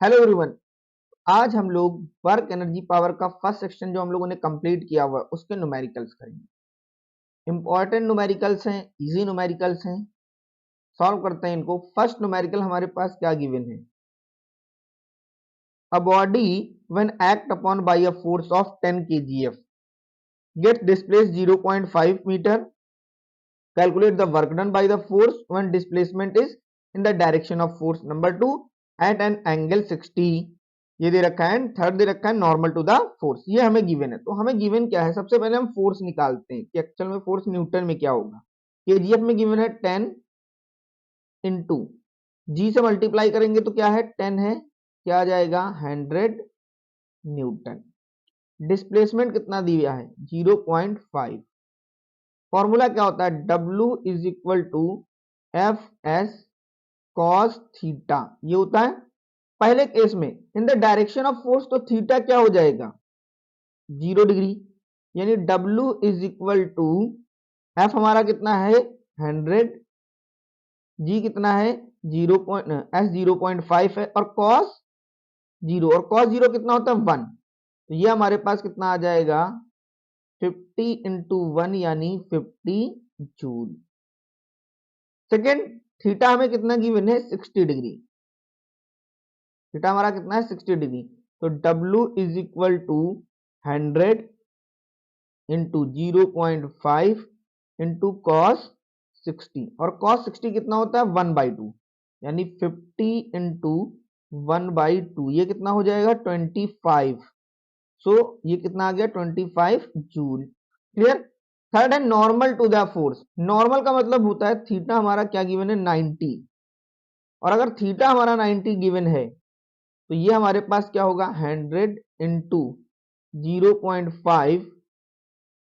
Hello everyone. आज हम लोग वर्क एनर्जी पावर का फर्स्ट सेक्शन जो हम लोगों ने कंप्लीट किया हुआ है उसके न्यूमेरिकल्स करेंगे। इंपॉर्टेंट न्यूमेरिकल्स हैं, इजी न्यूमेरिकल्स हैं। सॉल्व करते हैं इनको। फर्स्ट न्यूमेरिकल हमारे पास क्या गिवन है? A body when act upon bye a force of 10 kgf gets displaced 0.5 meter. Calculate the work done by the force when displacement is in the direction of force. Number 2, at an angle 60. ये दे रखा है। Third दे रखा है normal to the force. ये हमें given है। तो हमें गिवन क्या है? सबसे पहले हम फोर्स निकालते हैं कि एक्चुअल में फोर्स न्यूटन में क्या होगा। केजीएफ में गिवन है 10 इंटू जी से मल्टीप्लाई करेंगे तो क्या है? 10 है, क्या आ जाएगा? 100 न्यूटन। डिस्प्लेसमेंट कितना दिया है? 0.5। फॉर्मूला क्या होता है? W is equal to F S cos theta. ये होता है पहले केस में in the direction of force. तो थीटा क्या हो जाएगा? 0 डिग्री। यानी W is equal to F हमारा कितना है? 100, जी कितना है? 0.5 है, और कॉस 0, और कॉस 0 कितना होता है? 1। तो ये हमारे पास कितना आ जाएगा? 50 इंटू 1 यानी 50 जूल। सेकेंड, थीटा हमें कितना गिवन है? 60 डिग्री। थीटा हमारा कितना है? 60 डिग्री। तो W is equal to 100 into 0.5 into cos 60, और कॉस 60 कितना होता है? 1/2, यानी 50 इंटू 1/2, ये कितना हो जाएगा? 25। सो ये कितना आ गया? 25 जूल। क्लियर। थर्ड है normal to the force. Normal का मतलब होता है थीटा हमारा क्या गिवन है? 90। और अगर थीटा हमारा 90 गिवन है तो ये हमारे पास क्या होगा? 100 इंटू 0.5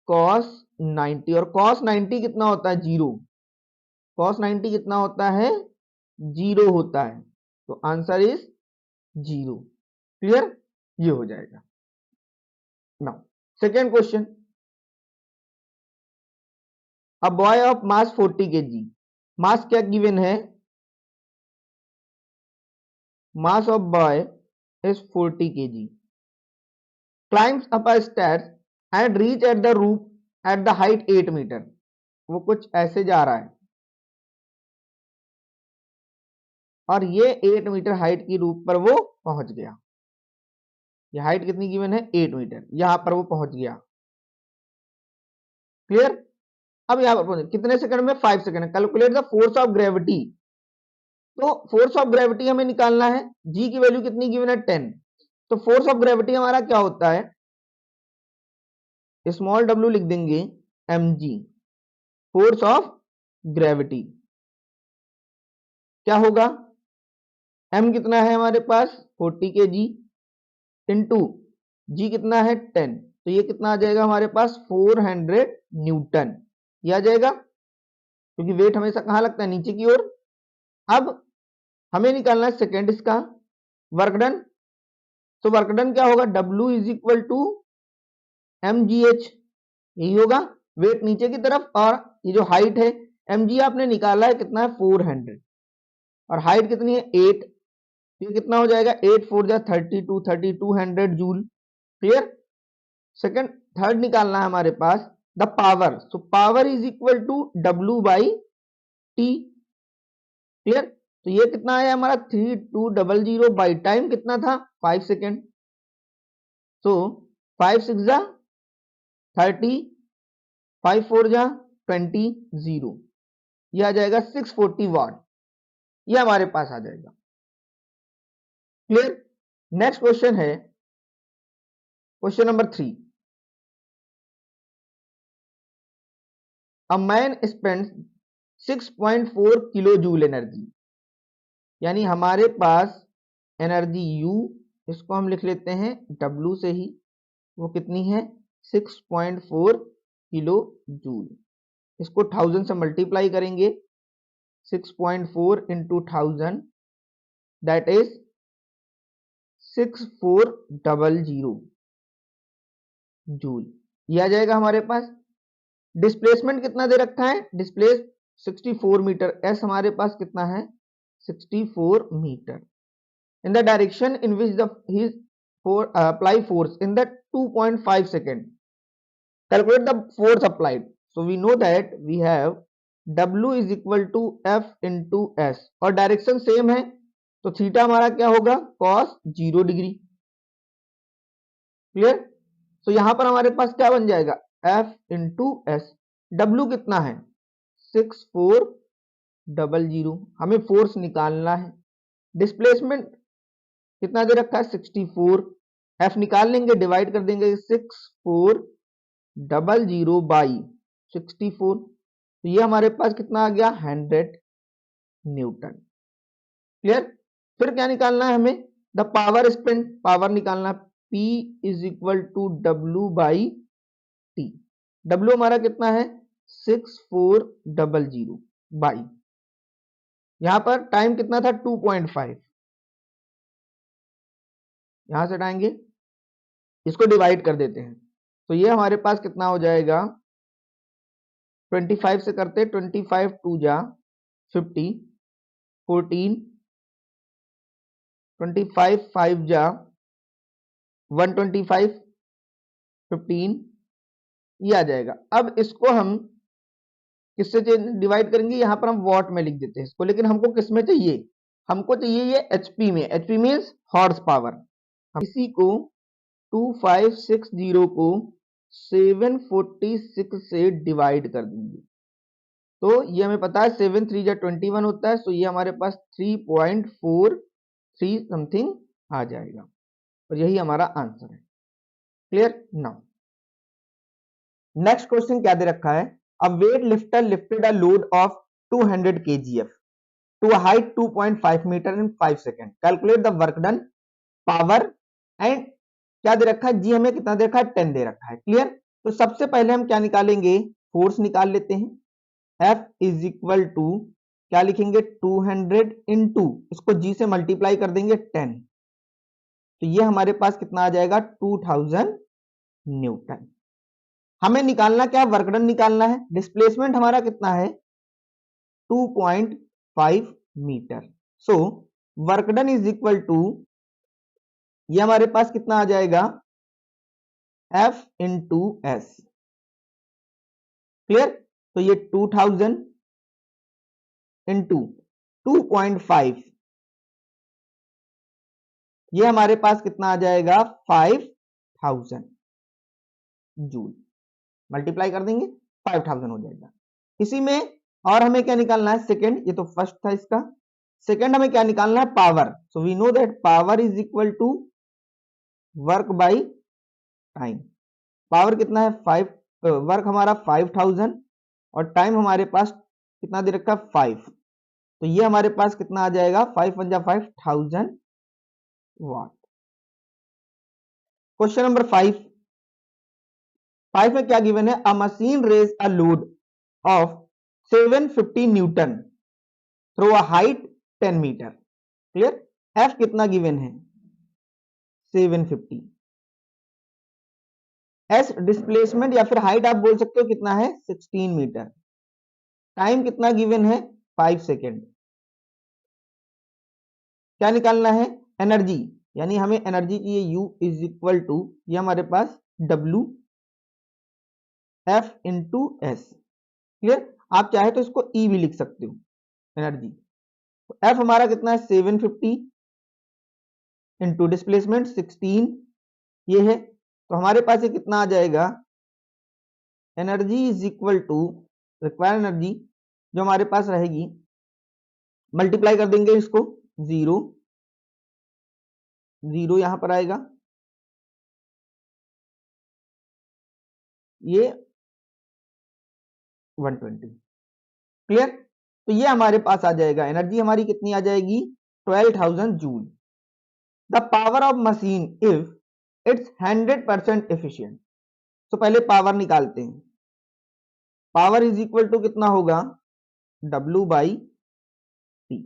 कॉस 90, और कॉस 90 कितना होता है? 0। कॉस 90 कितना होता है? 0 होता है। तो आंसर इज 0। क्लियर। ये हो जाएगा। Now second question. A boy of mass 40 kg। Mass क्या गिवन है? Mass of boy is 40 kg। Climbs up a stairs and reach at the roof at the height 8 metre. वो कुछ ऐसे जा रहा है और ये 8 मीटर हाइट की रूफ पर वो पहुंच गया। ये हाइट कितनी गिवन है? 8 मीटर। यहां पर वो पहुंच गया। क्लियर। अब यहां पर पहुंचे कितने सेकंड में? 5 second. Calculate the force of gravity. तो फोर्स ऑफ ग्रेविटी हमें निकालना है। जी की वैल्यू कितनी गिवन है? 10। तो फोर्स ऑफ ग्रेविटी हमारा क्या होता है? स्मॉल w लिख देंगे, mg। फोर्स ऑफ ग्रेविटी क्या होगा? m कितना है हमारे पास? 40 kg इंटू जी कितना है? 10। तो ये कितना आ जाएगा हमारे पास? 400 न्यूटन। ये आ जाएगा, क्योंकि वेट हमेशा कहां लगता है? नीचे की ओर। अब हमें निकालना है सेकेंड इसका वर्क डन। तो वर्क डन क्या होगा? W is equal to mgh। यही होगा, वेट नीचे की तरफ, और ये जो हाइट है mg आपने निकाला है कितना है? 400, और हाइट कितनी है? 8। ये कितना हो जाएगा? 8 4 जा 32, 3200 जूल। क्लियर। सेकंड, थर्ड निकालना है हमारे पास the power. So power is equal to W by T. Clear. तो ये कितना है हमारा? 3200 बाई टाइम कितना था? 5 सेकेंड। सो 5 6 जा 30, 5 4 जा 20, 0। यह आ जाएगा 640 वाट। ये हमारे पास आ जाएगा। क्लियर। नेक्स्ट क्वेश्चन है question number 3। A man spends 6.4 kilo joule energy. यानी हमारे पास एनर्जी U, इसको हम लिख लेते हैं W से ही। वो कितनी है? 6.4 किलो जूल। इसको 1000 से मल्टीप्लाई करेंगे। 6.4 इंटू 1000 दैट इज 6400 जूल। ये आ जाएगा हमारे पास। डिस्प्लेसमेंट कितना दे रखा है? Displace 64 metre. एस हमारे पास कितना है? 64 metre. in the direction in which his apply force in the 2.5 second. Calculate the force applied. So we know that we have W is equal to F into S और direction same है तो theta हमारा क्या होगा cos 0 degree. Clear. तो यहां पर हमारे पास क्या बन जाएगा F इंटू एस। W कितना है 6400, हमें फोर्स निकालना है। डिस्प्लेसमेंट कितना दे रखा है 64, F निकाल लेंगे डिवाइड कर देंगे 6400 बाई 64, तो ये हमारे पास कितना आ गया 100 न्यूटन। क्लियर। फिर क्या निकालना है हमें द पावर स्पेंट, पावर निकालना P is equal to W by T. W हमारा कितना है 6400 बाई, यहां पर टाइम कितना था 2.5, यहां से हटाएंगे इसको डिवाइड कर देते हैं तो ये हमारे पास कितना हो जाएगा 25 से करते 25 2 जा 50, 14, 25 5 जा 125, 15 ये आ जाएगा। अब इसको हम किससे डिवाइड करेंगे, यहां पर हम वॉट में लिख देते हैं इसको, लेकिन हमको किस में चाहिए, हमको चाहिए ये एचपी में। HP means horse power. हम इसी को 2560 को 746 से डिवाइड कर देंगे तो ये हमें पता है 7 3 जा 21 होता है, तो ये हमारे पास 3.43 समथिंग आ जाएगा और यही हमारा आंसर है। क्लियर। नाउ नेक्स्ट क्वेश्चन क्या दे रखा है, a weight lifter lifted a load of 200 kgf to a height 2.5 meter in 5 seconds. Calculate the work done, power and क्या दे रखा है जी, हमें कितना दे रखा है 10 दे रखा है। क्लियर। तो सबसे पहले हम क्या निकालेंगे, फोर्स निकाल लेते हैं। F इज इक्वल टू क्या लिखेंगे 200 इंटू इसको G से मल्टीप्लाई कर देंगे 10, तो ये हमारे पास कितना आ जाएगा 2000 न्यूटन। हमें निकालना क्या, वर्क डन निकालना है। डिस्प्लेसमेंट हमारा कितना है 2.5 metre. So work done is equal to ये हमारे पास कितना आ जाएगा F इंटू एस। क्लियर। तो ये 2000 इंटू 2.5, ये हमारे पास कितना आ जाएगा 5000 जूल। मल्टीप्लाई कर देंगे 5000 हो जाएगा। इसी में और हमें क्या निकालना है सेकंड, ये तो फर्स्ट था इसका, सेकंड हमें क्या निकालना है power. So we know that power is equal to work by time. Power कितना है 5, वर्क हमारा 5000 और टाइम हमारे पास कितना दे रखा है 5, तो ये हमारे पास कितना आ जाएगा 5 1 जा 5000 वाट। क्वेश्चन नंबर 5 में क्या गिवन है, a machine raise a load of 750 newton through a height 10 metre. Clear. F कितना गिवन है 750, एस डिस्प्लेसमेंट या फिर हाइट आप बोल सकते हो कितना है 16 मीटर, टाइम कितना गिवन है 5 सेकेंड। क्या निकालना है एनर्जी, यानी हमें एनर्जी चाहिए U इज इक्वल टू ये हमारे पास W F into S. Clear. आप चाहे तो इसको E भी लिख सकते हो एनर्जी। तो F हमारा कितना है 750 इंटू डिस्प्लेसमेंट 16 ये है, तो हमारे पास ये कितना आ जाएगा energy is equal to required energy जो हमारे पास रहेगी, मल्टीप्लाई कर देंगे इसको 0 0 यहां पर आएगा, ये 120। क्लियर। तो ये हमारे पास आ जाएगा एनर्जी हमारी कितनी आ जाएगी 12,000 joule. The power of machine if it's 100% efficient. तो पहले पावर निकालते हैं, पावर इज इक्वल टू कितना होगा W by T,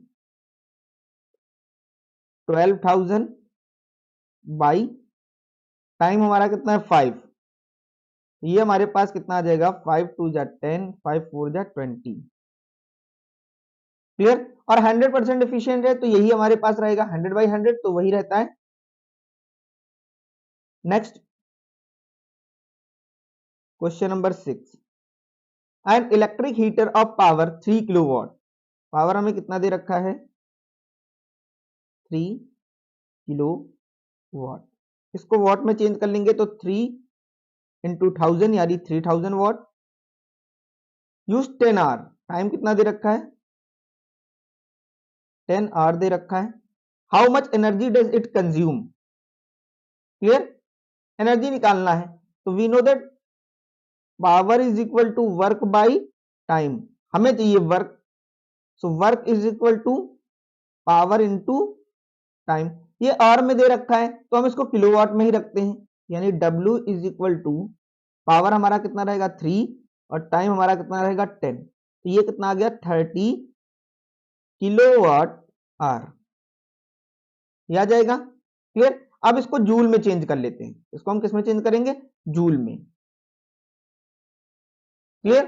12,000 by time हमारा कितना है 5, ये हमारे पास कितना आ जाएगा 5 2 जा 10 5 4 जा 20, क्लियर। और 100% एफिशिएंट है तो यही हमारे पास रहेगा 100/100, तो वही रहता है। Next question number 6, an electric heater of power 3 kilowatt. Power हमें कितना दे रखा है, 3 किलोवाट। इसको वाट में चेंज कर लेंगे तो 3 इंटू 1000 यानी 3000 वाट। यूज 10 आवर, टाइम कितना दे रखा है, 10 आवर दे रखा है। How much energy does it consume, clear, energy निकालना है। तो we know that power is equal to work by time, हमें चाहिए work, so work is equal to power into time. ये आवर में दे रखा है तो हम इसको किलोवाट में ही रखते हैं, यानी W is equal to power हमारा कितना रहेगा 3 और टाइम हमारा कितना रहेगा 10, तो ये कितना आ गया 30 किलोवाट आवर, ये आ जाएगा। क्लियर। अब इसको जूल में चेंज कर लेते हैं, इसको हम किस में चेंज करेंगे, जूल में। क्लियर।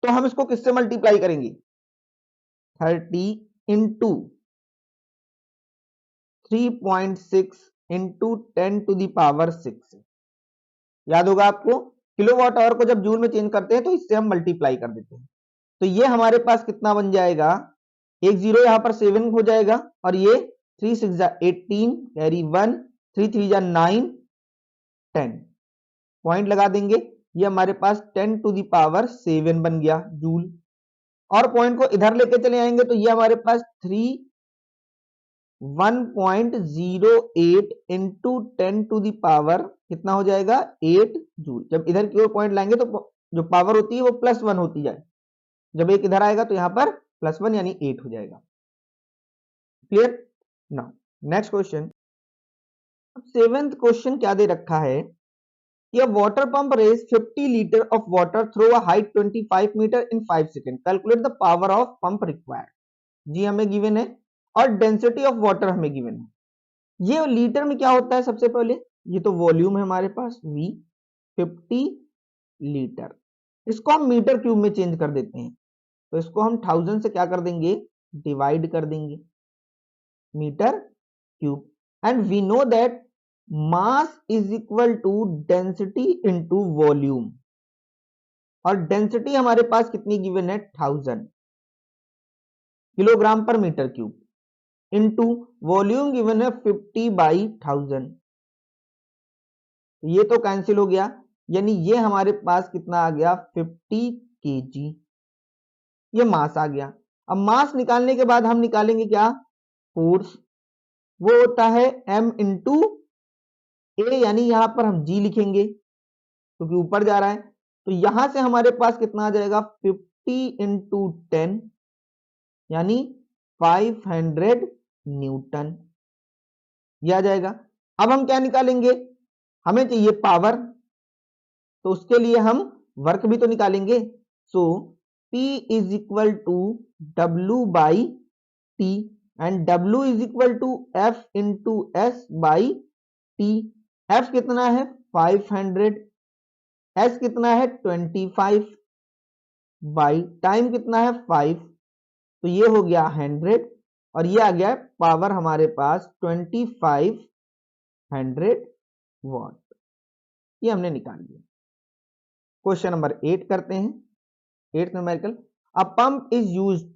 तो हम इसको किससे मल्टीप्लाई करेंगे, 30 into 3.6 into 10 to the power 6। याद होगा आपको, किलोवाट आवर को जब जूल में चेंज करते हैं तो इससे हम मल्टीप्लाई कर देते हैं। तो ये हमारे पास कितना बन जाएगा, एक जीरो यहां पर 7 हो जाएगा, और ये 3 6 जा 18 कैरी 1 3 3 जा 9 10 पॉइंट लगा देंगे, ये हमारे पास 10 टू द पावर 7 बन गया जूल। और पॉइंट को इधर लेके चले आएंगे तो ये हमारे पास 1.08 इंटू 10 टू द पावर कितना हो जाएगा 8 जूल। जब इधर की ओर पॉइंट लाएंगे तो जो पावर होती है वो +1 होती जाए, जब एक इधर आएगा तो यहां पर +1 यानी 8 हो जाएगा। Clear. Now next question, seventh question क्या दे रखा है कि water pump raise 50 litre of water through a height 25 metre in 5 second, calculate the power of pump required. जी हमें गिवन है, और डेंसिटी ऑफ वाटर हमें गिवन है। ये लीटर में क्या होता है, सबसे पहले ये तो वॉल्यूम है हमारे पास V, 50 लीटर, इसको हम मीटर क्यूब में चेंज कर देते हैं, तो इसको हम 1000 से क्या कर देंगे, डिवाइड कर देंगे, metre cube. And we know that mass is equal to density into volume, और डेंसिटी हमारे पास कितनी गिवन है 1000 किलोग्राम पर metre cube, into volume given है 50/1000। ये तो कैंसिल हो गया, यानी ये हमारे पास कितना आ गया 50 kg, ये मास आ गया। अब मास निकालने के बाद हम निकालेंगे क्या, फोर्स, वो होता है m इंटू ए, यानी यहां पर हम g लिखेंगे क्योंकि ऊपर जा रहा है, तो यहां से हमारे पास कितना आ जाएगा 50 इंटू 10 यानी 500 न्यूटन, यह आ जाएगा। अब हम क्या निकालेंगे, हमें चाहिए पावर, तो उसके लिए हम वर्क भी तो निकालेंगे। So P is equal to W/T, and W is equal to F into S/T। F कितना है 500, S कितना है 25, बाई टाइम कितना है 5, तो ये हो गया 100, और ये आ गया पावर हमारे पास 2500 वाट, ये हमने निकाल लिया। क्वेश्चन नंबर 8 करते हैं, 8th numerical, a pump is used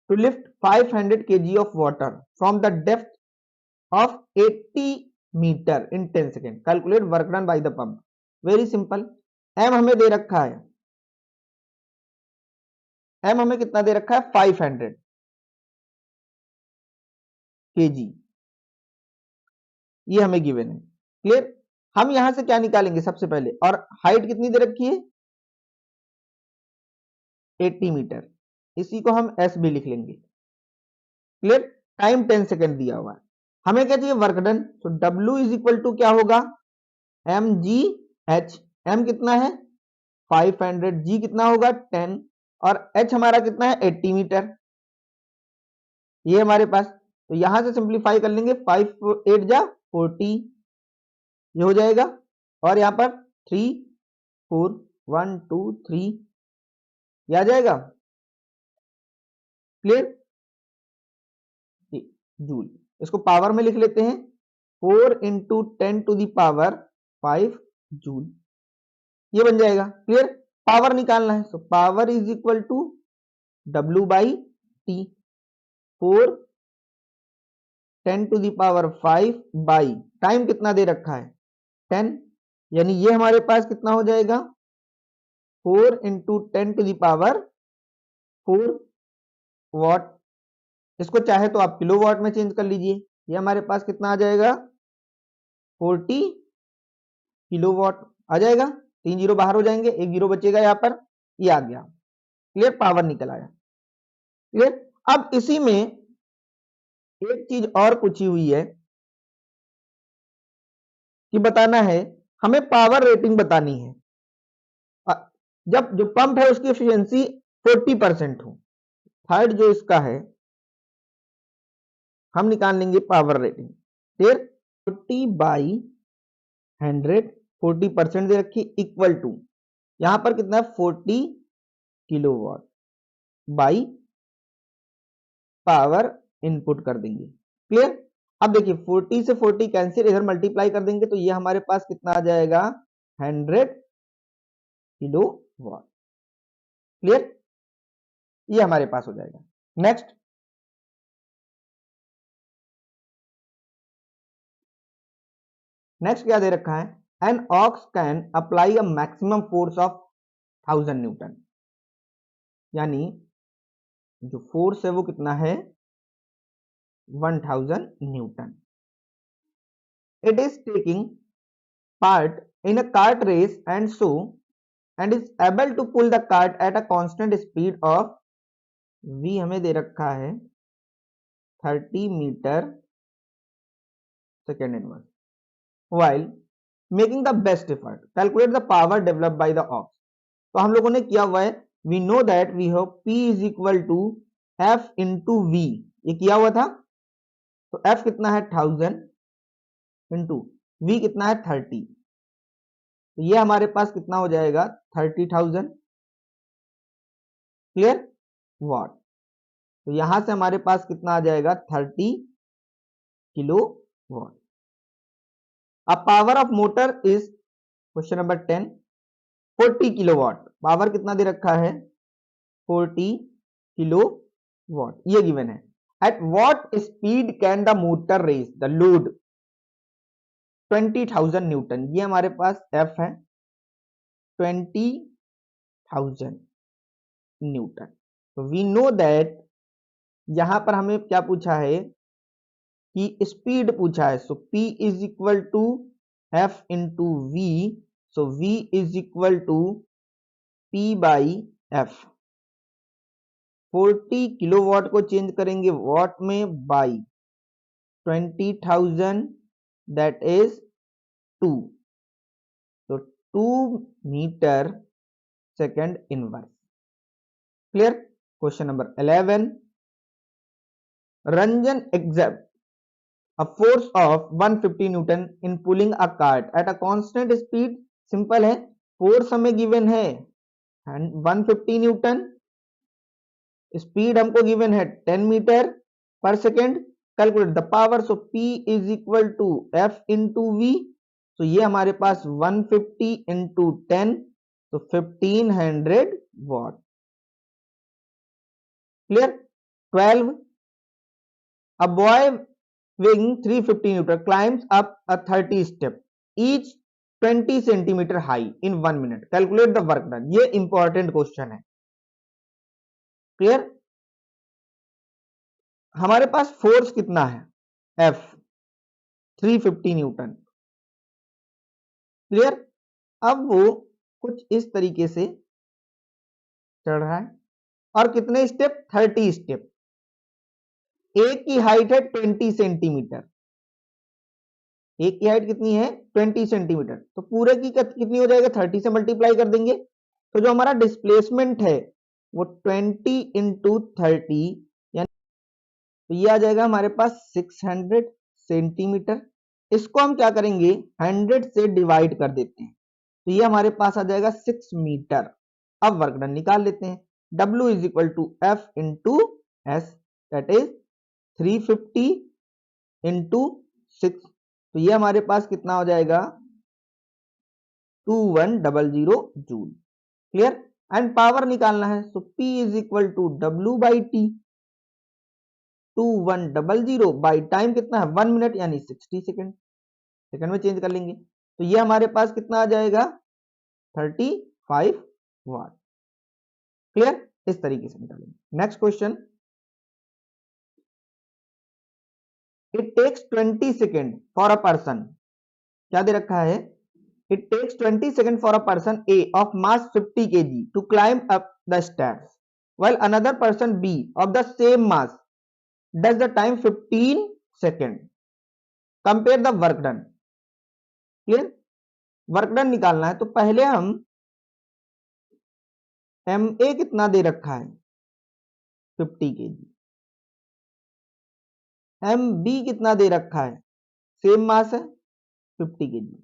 to lift 500 kg of water from the depth of 80 metre in 10 second, calculate work done by the pump. Very simple, M हमें दे रखा है, एम हमें कितना दे रखा है 500 kg, ये हमें गिवन है। क्लियर। हम यहां से क्या निकालेंगे सबसे पहले, और हाइट कितनी दे रखी है 80 मीटर, इसी को हम एस भी लिख लेंगे। क्लियर। टाइम 10 सेकेंड दिया हुआ है, हमें क्या चाहिए वर्क डन, तो W इज इक्वल टू क्या होगा mgh, m कितना है 500, g कितना होगा 10, और h हमारा कितना है 80 मीटर, ये हमारे पास, तो यहां से सिंप्लीफाई कर लेंगे, 5 8 जा 40, ये हो जाएगा, और यहां पर 3 4 1 2 3, ये आ जाएगा। Clear, joule. इसको पावर में लिख लेते हैं, 4 इंटू 10⁵ जूल, ये बन जाएगा। क्लियर, पावर निकालना है, so power is equal to W/T, 4 10⁵ by time कितना दे रखा है 10, यानी ये हमारे पास कितना हो जाएगा 4 इंटू 10⁴ वॉट। इसको चाहे तो आप किलो वॉट में चेंज कर लीजिए, ये हमारे पास कितना आ जाएगा 40 किलो वॉट आ जाएगा। 3 जीरो बाहर हो जाएंगे, 1 जीरो बचेगा यहाँ पर, ये आ गया। क्लियर, पावर निकल आया। क्लियर, अब इसी में एक चीज और पूछी हुई है कि बताना है हमें पावर रेटिंग बतानी है जब जो पंप है उसकी एफिशिएंसी 40% हो। थर्ड जो इसका है हम निकाल लेंगे पावर रेटिंग, फिर 40/100, 40% दे रखी, इक्वल टू यहां पर कितना है 40 किलोवाट बाई पावर इनपुट कर देंगे। क्लियर, अब देखिए 40 से 40 कैंसिल, इधर मल्टीप्लाई कर देंगे तो ये हमारे पास कितना आ जाएगा 100 किलोवाट। क्लियर, ये हमारे पास हो जाएगा। नेक्स्ट क्या दे रखा है, an ox can apply a maximum force of 1000 newton, यानी जो फोर्स है वो कितना है 1000 newton. It is taking part in a cart race and is able to pull the cart at a constant speed of v, हमें दे रखा है 30 metre second inverse, while making the best effort, calculate the power developed by the ox। तो हम लोगों ने किया हुआ है, we know that we have P is equal to F into V, ये किया हुआ था। तो F कितना है 1000 इंटू V कितना है 30, तो ये हमारे पास कितना हो जाएगा 30,000। क्लियर, वाट। तो यहां से हमारे पास कितना आ जाएगा 30 किलो वाट। अब power of motor is question number 10, 40 kilo watt. Power कितना दे रखा है 40 किलो वाट, ये गिवन है। At what speed can the motor raise the load 20,000 newton, ये हमारे पास एफ है 20,000 न्यूटन। तो वी नो दैट यहां पर हमें क्या पूछा है कि स्पीड पूछा है, so P is equal to F into V, so V is equal to P by F। 40 kilowatt को चेंज करेंगे वॉट में बाई 20,000, दैट इज 2, तो 2 metre second inverse. Clear, question number 11, रंजन exam a force of 150 newton in pulling a cart at a constant speed। सिंपल है, force हमें given है 150 Newton, speed हमको गिवन है 10 मीटर पर second. Calculate the power, so P is equal to F into V, तो ये हमारे पास 150 इंटू 10, तो 1500 what. Clear, 12, a boy weighing 350 Newton climbs up a 30 step each 20 centimetre high in 1 minute, calculate the work done. ये important question है। Clear, हमारे पास force कितना है F 350 Newton. Clear, अब वो कुछ इस तरीके से चढ़ रहा है और कितने स्टेप 30 स्टेप, एक की हाइट है 20 सेंटीमीटर, एक की हाइट कितनी है 20 सेंटीमीटर, तो पूरे की कितनी हो जाएगा 30 से मल्टीप्लाई कर देंगे, तो जो हमारा डिस्प्लेसमेंट है वो 20 इंटू 30, यानी तो ये आ जाएगा हमारे पास 600 सेंटीमीटर। इसको हम क्या करेंगे 100 से डिवाइड कर देते हैं, तो ये हमारे पास आ जाएगा 6 मीटर। अब वर्क डन निकाल लेते हैं, W is equal to F into S that is 350 into 6, तो ये हमारे पास कितना हो जाएगा 2100 जूल। क्लियर। एंड पावर निकालना है, so P is equal to W by T. 2100 by time कितना है 1 मिनट यानी 60 सेकेंड, सेकेंड में चेंज कर लेंगे, तो ये हमारे पास कितना आ जाएगा 35 वाट। क्लियर। इस तरीके से निकालेंगे। Next question, it takes 20 second for a person, क्या दे रखा है, इट takes 20 second for a person A of mass 50 kg to climb up the steps while another person B of the same mass does the time 15 second, compare the work done। Clear. Work done निकालना है, तो पहले हम MA कितना दे रखा है 50 kg, MB कितना दे रखा है, सेम मास है 50 kg।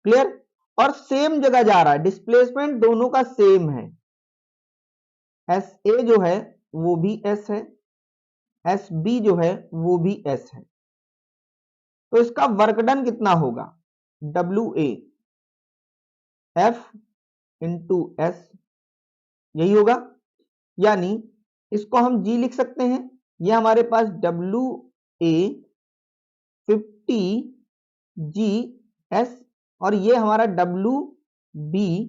क्लियर। और सेम जगह जा रहा है, डिस्प्लेसमेंट दोनों का सेम है, SA जो है वो भी S है, SB जो है वो भी S है, तो इसका वर्क डन कितना होगा WA F इंटू S, यही होगा। यानी इसको हम G लिख सकते हैं, यह हमारे पास WA 50GS और ये हमारा WB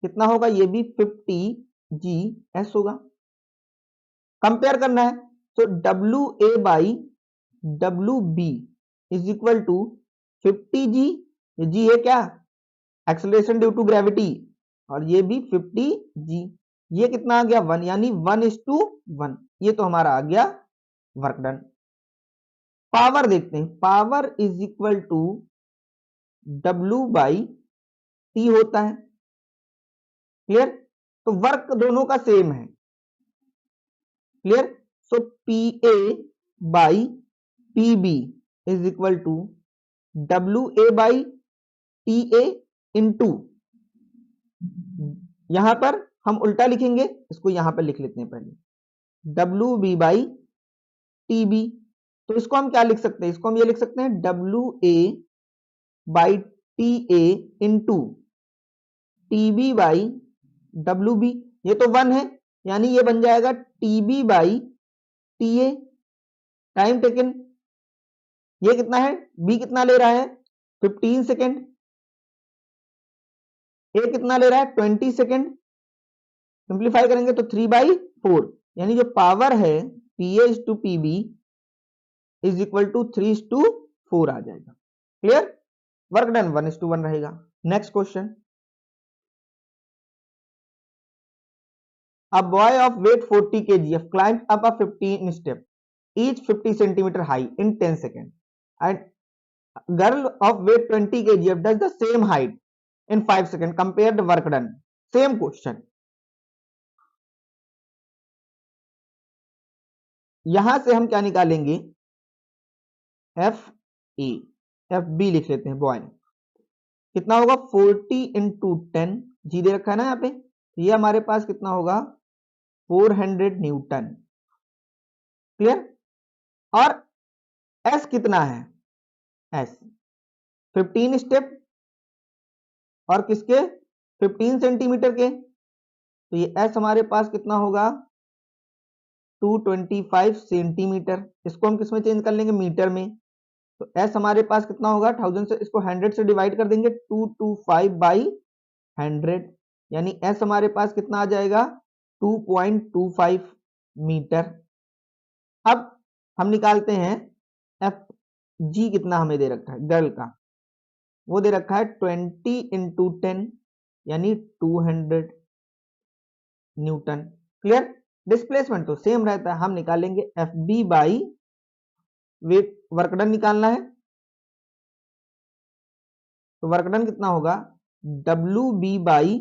कितना होगा, ये भी 50GS होगा। कंपेयर करना है, तो WA by WB is equal to 50G, G है क्या एक्सेलरेशन ड्यू टू ग्रेविटी, और ये भी 50G, ये कितना आ गया 1 यानी 1:1, ये तो हमारा आ गया वर्क डन। पावर देखते हैं, power is equal to W by T होता है। क्लियर। तो वर्क दोनों का सेम है। Clear. So PA by PB is equal to WA by TA into, यहां पर हम उल्टा लिखेंगे, इसको यहां पर लिख लेते हैं पहले WB बाई TB, तो इसको हम क्या लिख सकते हैं, इसको हम ये लिख सकते हैं WA by TA into TB by WB, ये तो 1 है यानी ये बन जाएगा TB by TA। Time taken ये कितना है, B कितना ले रहा है 15 सेकेंड, A कितना ले रहा है 20 सेकेंड, सिंप्लीफाई करेंगे तो 3/4, यानी जो पावर है PA is to PB is equal to 3:4 आ जाएगा। क्लियर। वर्क डन 1:1 रहेगा। Next question, a boy of weight 40 kg climbed up a 15 step each 50 centimeter high in 10 seconds and girl of weight 20 kg does the same height in 5 seconds, compare the work done। same question, यहां से हम क्या निकालेंगे FA, FB लिख लेते हैं, boy कितना होगा 40 इंटू 10, जी दे रखा है ना यहाँ पे, ये हमारे पास कितना होगा 400 न्यूटन। क्लियर। और S कितना है, S 15 स्टेप और किसके 15 सेंटीमीटर के, तो ये S हमारे पास कितना होगा 225 सेंटीमीटर, इसको हम किसमें चेंज कर लेंगे मीटर में, तो S हमारे पास कितना होगा 1000 से, इसको 100 से डिवाइड कर देंगे 225/100, यानी S हमारे पास कितना आ जाएगा 2.25 मीटर। अब हम निकालते हैं FG कितना हमें दे रखा है गर्ल का, वो दे रखा है 20 इंटू 10 यानी 200 न्यूटन। क्लियर। डिस्प्लेसमेंट तो सेम रहता है, हम निकालेंगे FB by weight, work done निकालना है, तो वर्क डन कितना होगा WB by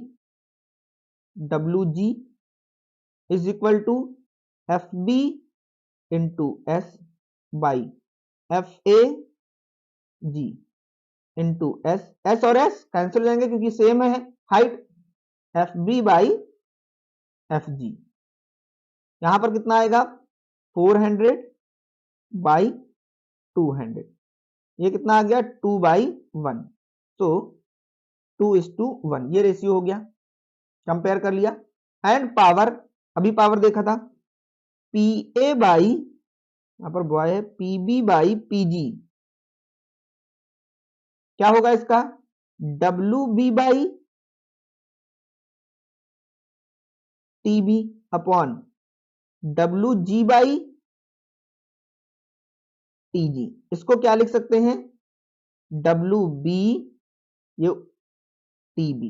WG is equal to FB into S by FAG into S और S कैंसिल हो जाएंगे क्योंकि सेम है हाइट, FB बाई FG। यहां पर कितना आएगा 400 बाई 200, ये कितना आ गया 2/1, तो 2:1 ये रेशियो हो गया। कंपेयर कर लिया। एंड पावर, अभी पावर देखा था, PA बाई, यहां पर बॉय है, PB बाई PG, क्या होगा इसका WB by TB upon WG by TG। इसको क्या लिख सकते हैं WB ये TB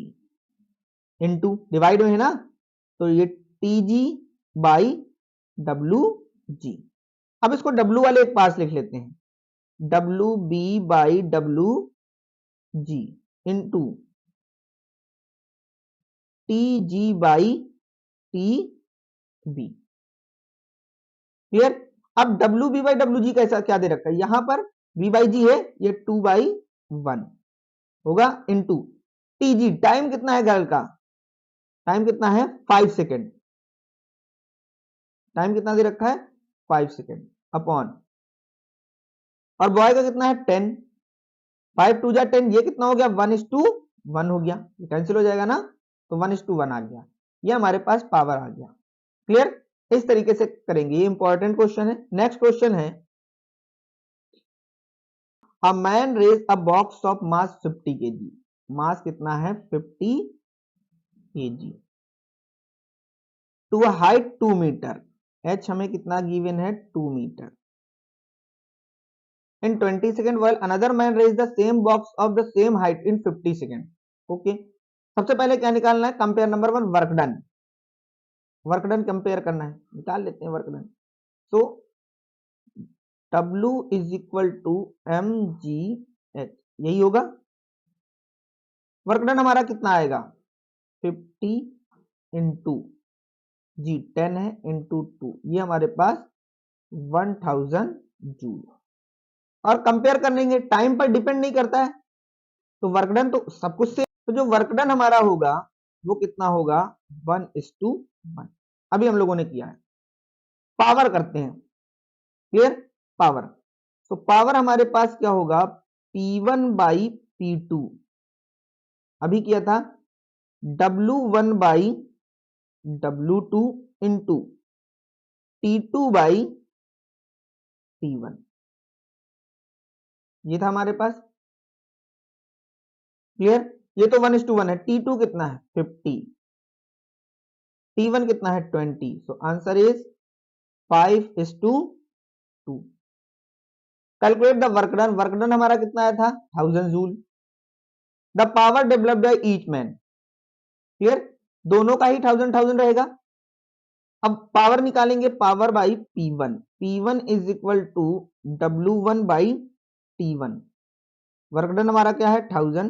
इनटू डिवाइड में है ना, तो ये TG बाई WG। अब इसको W वाले एक पास लिख लेते हैं, WB by WG into TG by TB। Clear. अब WB बाई WG कैसा क्या दे रखा है, यहां पर V बाई G है, ये 2/1 होगा इनटू TG, टाइम कितना है गर्ल का, टाइम कितना है 5 सेकेंड, टाइम कितना दे रखा है 5 सेकेंड अपॉन, और बॉय का कितना है 10, 5 2 जा 10, ये कितना हो गया 1:1 हो गया, ये कैंसिल हो जाएगा ना, तो 1:1 आ गया, ये हमारे पास पावर आ गया। क्लियर। इस तरीके से करेंगे, ये इंपॉर्टेंट क्वेश्चन है। नेक्स्ट क्वेश्चन है, a man raise a box of mass 50 kg, mass कितना है 50 kg, to a height 2 metre, h हमें कितना गिवन है 2 metre, in 20 seconds while another man raised the same box of the same height in 50 seconds। Okay, सबसे पहले क्या निकालना है, compare number 1 work done, work done compare करना है, निकाल लेते हैं work done. So W is equal to mgh, यही होगा। वर्क डन हमारा कितना आएगा 50 इंटू जी 10 है इंटू 2, ये हमारे पास 1000 जूल। और कंपेयर करेंगे, टाइम पर डिपेंड नहीं करता है, तो वर्क डन तो सब कुछ से, तो जो वर्क डन हमारा होगा वो कितना होगा 1:1। अभी हम लोगों ने किया है। पावर करते हैं, क्लियर। पावर, तो पावर हमारे पास क्या होगा P1 बाई P2, अभी किया था W1 by W2 into T2 by T1, ये था हमारे पास। क्लियर, ये तो 1:1 है। T2 कितना है 50, T1 कितना है 20, so answer is 5:2। Calculate the work done, work done हमारा कितना आया था 1000 joule. The power developed by each man, clear, दोनों का ही 1000 रहेगा। अब पावर निकालेंगे, power by P1, P1 is equal to W1 by T1। Work done हमारा क्या है 1000,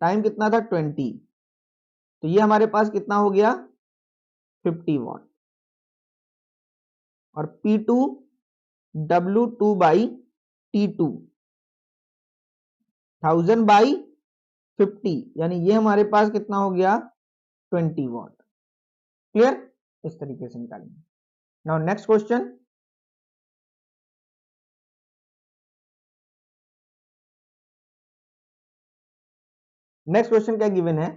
टाइम कितना था 20, तो ये हमारे पास कितना हो गया 50 वॉट। और P2 W2 by T2, 1000 by 50, यानी ये हमारे पास कितना हो गया 20 वॉट। क्लियर, इस तरीके से निकालेंगे। Now next question, next question क्या गिवन है,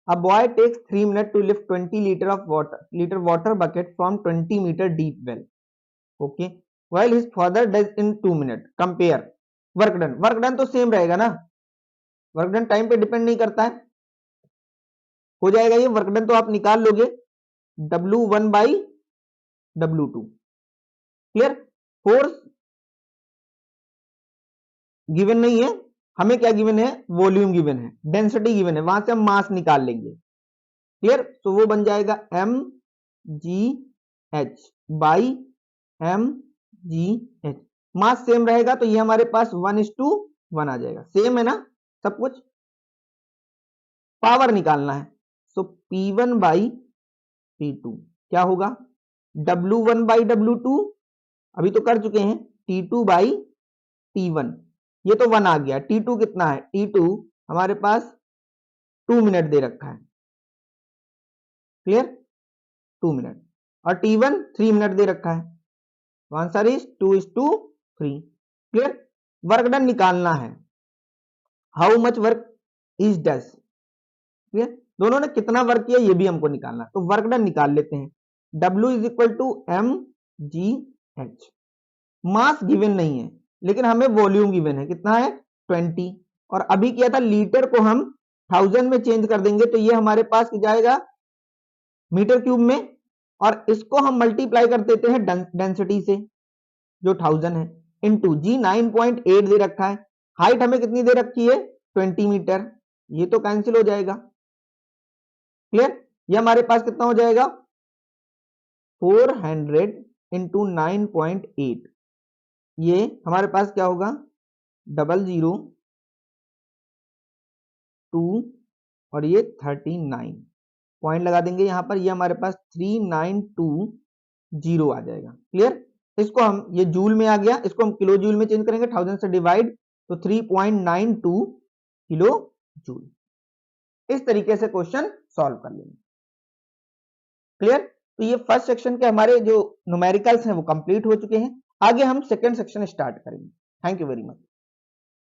a boy takes 3 minutes to lift 20 liter bucket from 20 meter deep well, okay, while his father does in 2 minutes। Compare work done, work done तो same रहेगा ना, work done time पे depend नहीं करता है, हो जाएगा ये। वर्क डन तो आप निकाल लोगे W1 by W2। Clear, force given नहीं है, हमें क्या गिवन है वॉल्यूम गिवन है, डेंसिटी गिवन है, वहां से हम मास निकाल लेंगे। क्लियर, तो वो बन जाएगा mgh by mgh, mass same रहेगा तो ये हमारे पास 1:1 आ जाएगा, सेम है ना सब कुछ। पावर निकालना है, सो P1 बाई P2 क्या होगा W1 बाई W2, अभी तो कर चुके हैं, T2 बाई T1, ये तो 1 आ गया। T2 कितना है, T2 हमारे पास 2 मिनट दे रखा है। Clear, 2 minute. और T1 3 मिनट दे रखा है। Answer is 2:3। Clear. Work done निकालना है, how much work is does. Clear, दोनों ने कितना वर्क किया ये भी हमको निकालना, तो वर्क डन निकाल लेते हैं। W is equal to mgh। Mass given नहीं है लेकिन हमें वॉल्यूम गिवन है, कितना है 20, और अभी किया था लीटर को हम 1000 में चेंज कर देंगे तो ये हमारे पास जाएगा मीटर क्यूब में, और इसको हम मल्टीप्लाई कर देते हैं डेंसिटी से जो 1000 है, इनटू जी 9.8 दे रखा है, हाइट हमें कितनी दे रखी है 20 मीटर, ये तो कैंसिल हो जाएगा। क्लियर, ये हमारे पास कितना हो जाएगा 400 इंटू 9.8, ये हमारे पास क्या होगा 002 और ये 39 पॉइंट लगा देंगे यहां पर, ये हमारे पास 3920 आ जाएगा। क्लियर, इसको हम, ये जूल में आ गया, इसको हम किलो जूल में चेंज करेंगे, 1000 से डिवाइड, तो 3.92 किलो जूल। इस तरीके से क्वेश्चन सॉल्व कर लेंगे। क्लियर, तो ये फर्स्ट सेक्शन के हमारे जो न्यूमेरिकल्स हैं वो कंप्लीट हो चुके हैं, आगे हम सेकंड सेक्शन स्टार्ट करेंगे। Thank you very much.